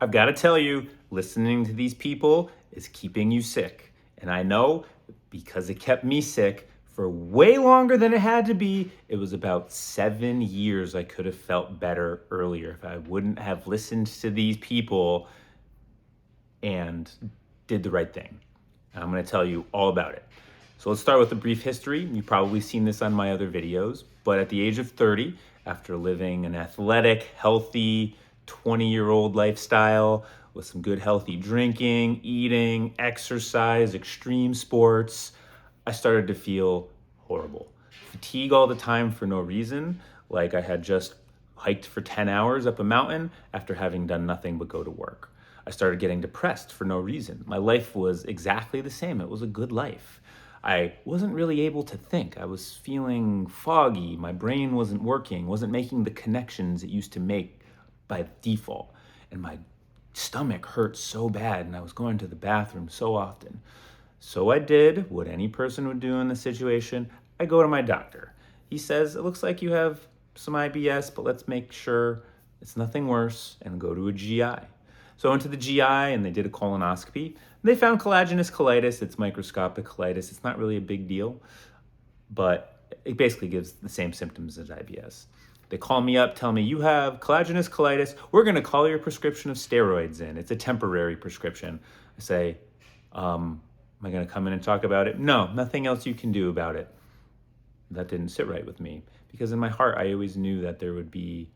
I've got to tell you, listening to these people is keeping you sick. And I know because it kept me sick for way longer than it had to be. It was about 7 years I could have felt better earlier if I wouldn't have listened to these people and did the right thing. And I'm going to tell you all about it. So let's start with a brief history. You've probably seen this on my other videos, but at the age of 30, after living an athletic, healthy, 20-year-old lifestyle with some good healthy drinking, eating, exercise, extreme sports, I started to feel horrible. Fatigue all the time for no reason, like I had just hiked for 10 hours up a mountain after having done nothing but go to work. I started getting depressed for no reason. My life was exactly the same. It was a good life. I wasn't really able to think. I was feeling foggy. My brain wasn't working, wasn't making the connections it used to make by default. And my stomach hurt so bad, and I was going to the bathroom so often. So I did what any person would do in this situation. I go to my doctor. He says, it looks like you have some IBS, but let's make sure it's nothing worse and go to a GI. So I went to the GI and they did a colonoscopy. They found collagenous colitis. It's microscopic colitis. It's not really a big deal, but it basically gives the same symptoms as IBS. They call me up, tell me, you have collagenous colitis. We're going to call your prescription of steroids in. It's a temporary prescription. I say, am I going to come in and talk about it? No, nothing else you can do about it. That didn't sit right with me because in my heart, I always knew that there would be,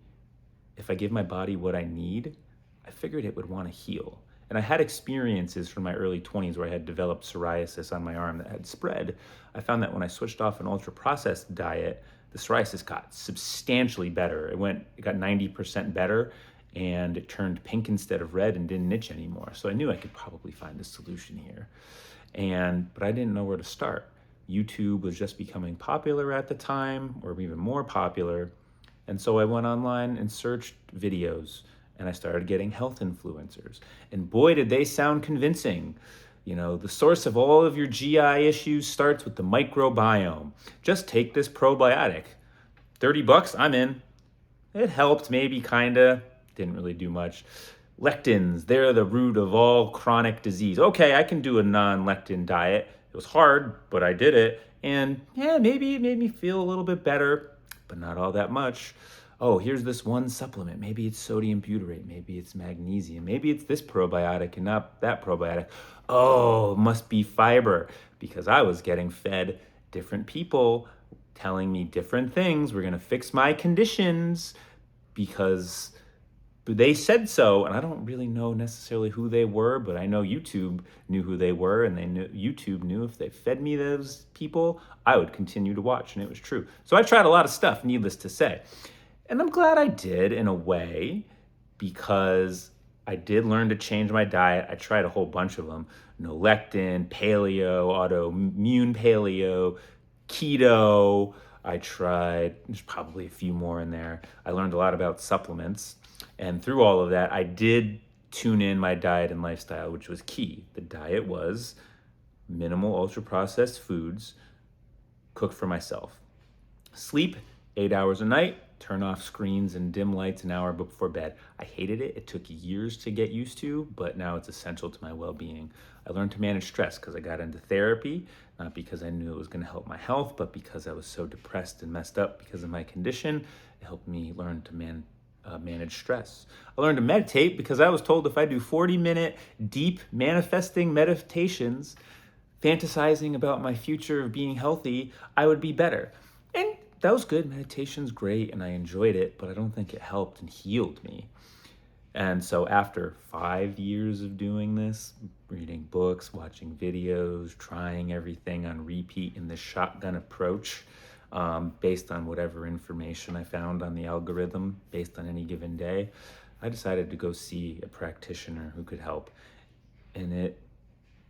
if I give my body what I need, I figured it would want to heal. And I had experiences from my early 20s where I had developed psoriasis on my arm that had spread. I found that when I switched off an ultra-processed diet, the psoriasis got substantially better. It got 90% better, and it turned pink instead of red and didn't itch anymore. So I knew I could probably find a solution here. But I didn't know where to start. YouTube was just becoming popular at the time, or even more popular. And so I went online and searched videos, and I started getting health influencers. And boy, did they sound convincing. You know, the source of all of your GI issues starts with the microbiome. Just take this probiotic. $30, I'm in. It helped, maybe, kinda. Didn't really do much. Lectins, they're the root of all chronic disease. Okay, I can do a non-lectin diet. It was hard, but I did it. And yeah, maybe it made me feel a little bit better, but not all that much. Oh, here's this one supplement. Maybe it's sodium butyrate. Maybe it's magnesium. Maybe it's this probiotic and not that probiotic. Oh, it must be fiber, because I was getting fed different people telling me different things. We're going to fix my conditions because they said so, and I don't really know necessarily who they were, but I know YouTube knew who they were, and YouTube knew if they fed me those people, I would continue to watch, and it was true. So I tried a lot of stuff, needless to say. And I'm glad I did in a way, because I did learn to change my diet. I tried a whole bunch of them. No lectin, paleo, autoimmune paleo, keto. I tried, there's probably a few more in there. I learned a lot about supplements. And through all of that, I did tune in my diet and lifestyle, which was key. The diet was minimal ultra-processed foods, cooked for myself. Sleep, 8 hours a night, turn off screens and dim lights an hour before bed. I hated it. It took years to get used to, but now it's essential to my well-being. I learned to manage stress because I got into therapy, not because I knew it was going to help my health, but because I was so depressed and messed up because of my condition. It helped me learn to manage stress. I learned to meditate because I was told if I do 40-minute deep manifesting meditations, fantasizing about my future of being healthy, I would be better. And that was good. Meditation's great, and I enjoyed it, but I don't think it helped and healed me. And so after 5 years of doing this, reading books, watching videos, trying everything on repeat in this shotgun approach, based on whatever information I found on the algorithm, based on any given day, I decided to go see a practitioner who could help. And it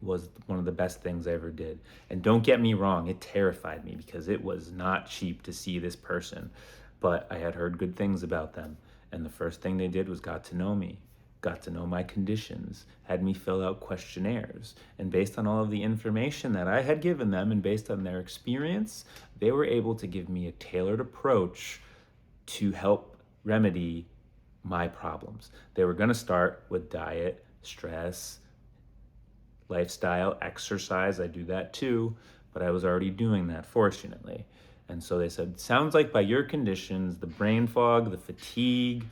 was one of the best things I ever did. And don't get me wrong, it terrified me because it was not cheap to see this person, but I had heard good things about them. And the first thing they did was got to know me, got to know my conditions, had me fill out questionnaires. And based on all of the information that I had given them and based on their experience, they were able to give me a tailored approach to help remedy my problems. They were going to start with diet, stress, lifestyle, exercise. I do that too, but I was already doing that, fortunately. And so they said, sounds like by your conditions, the brain fog, the fatigue,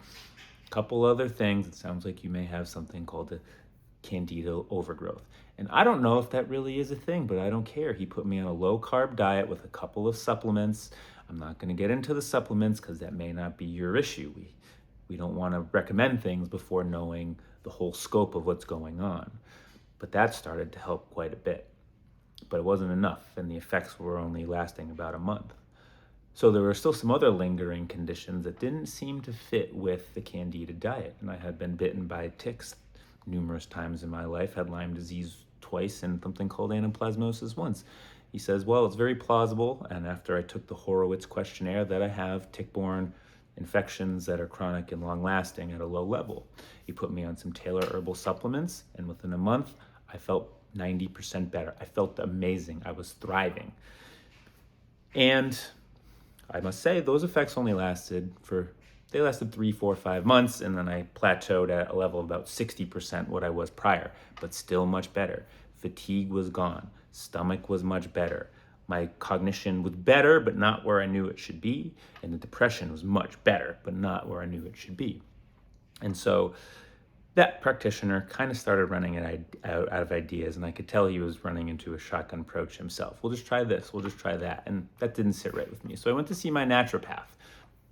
a couple other things, it sounds like you may have something called a candida overgrowth. And I don't know if that really is a thing, but I don't care. He put me on a low carb diet with a couple of supplements. I'm not going to get into the supplements because that may not be your issue. We don't want to recommend things before knowing the whole scope of what's going on. But that started to help quite a bit. But it wasn't enough, and the effects were only lasting about a month. So there were still some other lingering conditions that didn't seem to fit with the candida diet. And I had been bitten by ticks numerous times in my life, had Lyme disease twice and something called anaplasmosis once. He says, well, it's very plausible, and after I took the Horowitz questionnaire, that I have tick-borne infections that are chronic and long-lasting at a low level. He put me on some Taylor herbal supplements, and within a month, I felt 90% better. I felt amazing. I was thriving. And I must say, those effects only lasted 3, 4, 5 months, and then I plateaued at a level of about 60% what I was prior, but still much better. Fatigue was gone. Stomach was much better. My cognition was better, but not where I knew it should be. And the depression was much better, but not where I knew it should be. And so that practitioner kind of started running out of ideas, and I could tell he was running into a shotgun approach himself. We'll just try this, we'll just try that. And that didn't sit right with me. So I went to see my naturopath,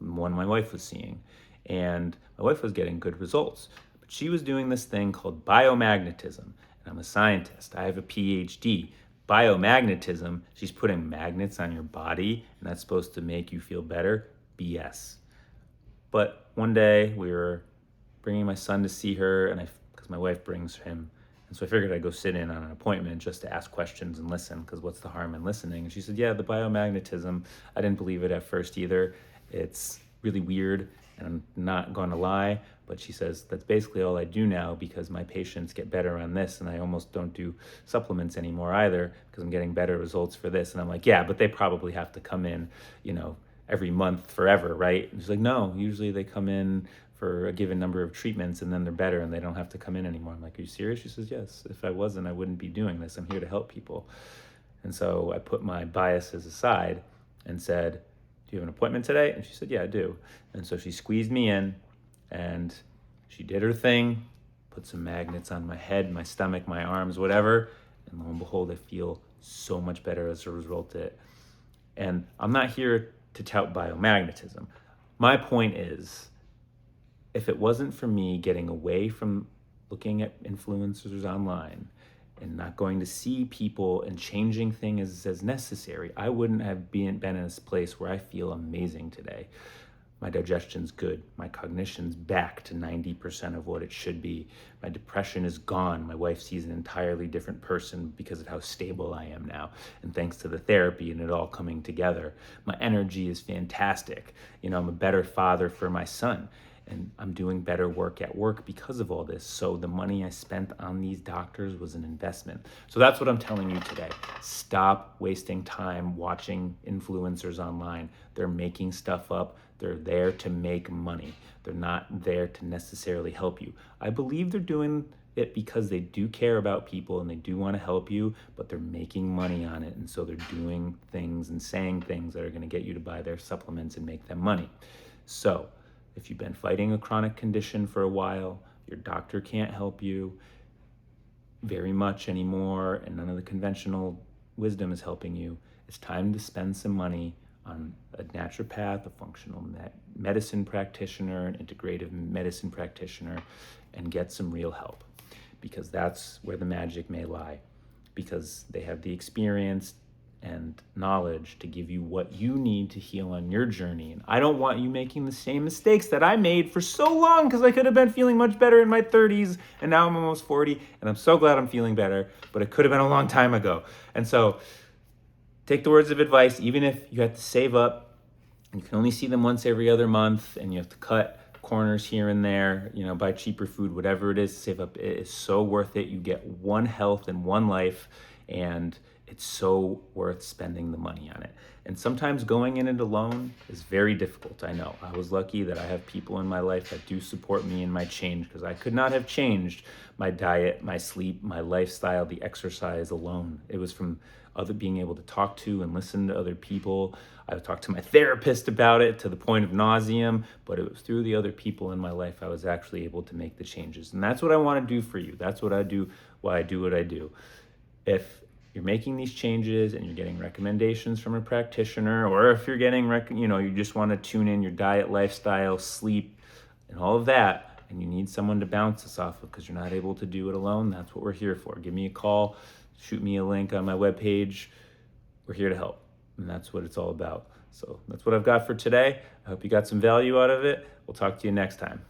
one my wife was seeing. And my wife was getting good results. But she was doing this thing called biomagnetism. And I'm a scientist. I have a PhD. Biomagnetism, she's putting magnets on your body, and that's supposed to make you feel better. BS. But one day we were bringing my son to see her, and because my wife brings him, and so I figured I'd go sit in on an appointment just to ask questions and listen, because what's the harm in listening? And she said, yeah, the biomagnetism, I didn't believe it at first either. It's really weird, and I'm not going to lie, but she says that's basically all I do now because my patients get better on this, and I almost don't do supplements anymore either because I'm getting better results for this. And I'm like, yeah, but they probably have to come in, every month forever, right? And she's like, no, usually they come in for a given number of treatments and then they're better and they don't have to come in anymore. I'm like, are you serious? She says, yes. If I wasn't, I wouldn't be doing this. I'm here to help people. And so I put my biases aside and said, do you have an appointment today? And she said, yeah, I do. And so she squeezed me in and she did her thing, put some magnets on my head, my stomach, my arms, whatever. And lo and behold, I feel so much better as a result of it. And I'm not here to tout biomagnetism. My point is, if it wasn't for me getting away from looking at influencers online and not going to see people and changing things as necessary, I wouldn't have been in this place where I feel amazing today. My digestion's good. My cognition's back to 90% of what it should be. My depression is gone. My wife sees an entirely different person because of how stable I am now. And thanks to the therapy and it all coming together, my energy is fantastic. I'm a better father for my son. And I'm doing better work at work because of all this. So the money I spent on these doctors was an investment. So that's what I'm telling you today. Stop wasting time watching influencers online. They're making stuff up. They're there to make money. They're not there to necessarily help you. I believe they're doing it because they do care about people and they do want to help you, but they're making money on it. And so they're doing things and saying things that are going to get you to buy their supplements and make them money. So if you've been fighting a chronic condition for a while, your doctor can't help you very much anymore, and none of the conventional wisdom is helping you, it's time to spend some money on a naturopath, a functional medicine practitioner, an integrative medicine practitioner, and get some real help, because that's where the magic may lie, because they have the experience and knowledge to give you what you need to heal on your journey. And I don't want you making the same mistakes that I made for so long, because I could have been feeling much better in my 30s and now I'm almost 40 and I'm so glad I'm feeling better, but it could have been a long time ago. And so take the words of advice, even if you have to save up, you can only see them once every other month and you have to cut corners here and there, buy cheaper food, whatever it is, save up. It is so worth it. You get one health and one life, and it's so worth spending the money on it. And sometimes going in it alone is very difficult. I know. I was lucky that I have people in my life that do support me in my change, because I could not have changed my diet, my sleep, my lifestyle, the exercise alone. It was from other being able to talk to and listen to other people. I talked to my therapist about it to the point of nauseum, but it was through the other people in my life I was actually able to make the changes. And that's what I want to do for you. That's what I do, why I do what I do. If you're making these changes and you're getting recommendations from a practitioner, or if you're getting, you just want to tune in your diet, lifestyle, sleep, and all of that, and you need someone to bounce this off of because you're not able to do it alone, that's what we're here for. Give me a call, shoot me a link on my webpage. We're here to help, and that's what it's all about. So that's what I've got for today. I hope you got some value out of it. We'll talk to you next time.